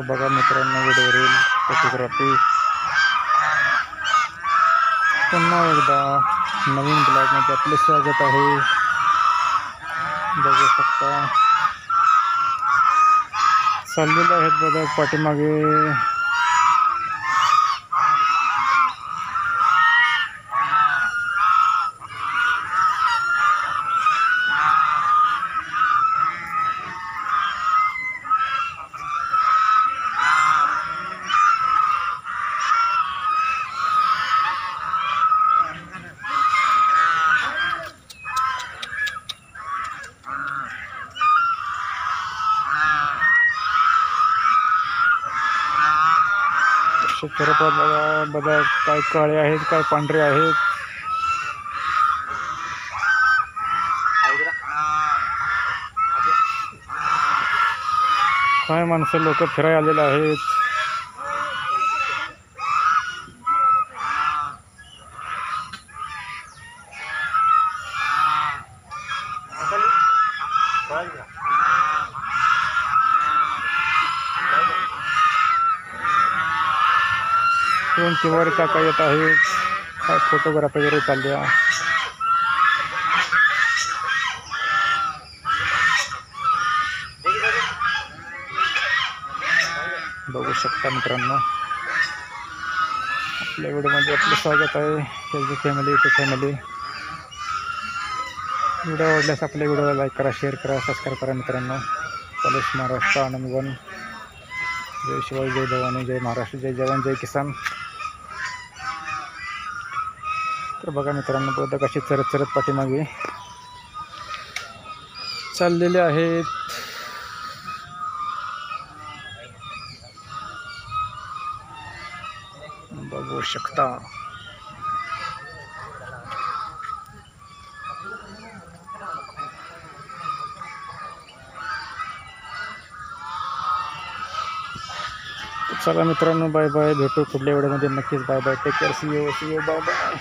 बघा मित्रांनो, व्हिडिओवरील फोटोग्राफी पुन्हा एकदा नवीन ब्लॉगमध्ये आपले स्वागत आहे। बघू शकता चाललेले आहेत बघा पाठीमागे शेतकऱ्या बघा बघा काय काळे आहेत काय पांढरे आहेत। काय माणसं लोक फिरायला आलेले आहेत। दोन किवारी काका येत आहेत, काय फोटोग्राफी वगैरे चालल्या। बघू शकता मित्रांनो, आपल्या व्हिडिओमध्ये आपलं स्वागत आहे। Facebook family, YouTube family, video आवडल्यास आपल्या व्हिडिओला लाईक करा, शेअर करा, सबस्क्राईब करा मित्रांनो। कॉलेज महाराष्ट्र आनंदवन, जय शिवाजी, जय भवानी, जय महाराष्ट्र, जय जवान, जय किसान। तर बघा मित्रांनो, बघा कशी चरत चरत पाठीमागे चाललेले आहेत। बघू शकता चला मित्रांनो, बाय बाय, भेटू पुढल्या व्हिडिओमध्ये नक्कीच। Bye bye, take care, see you bye bye.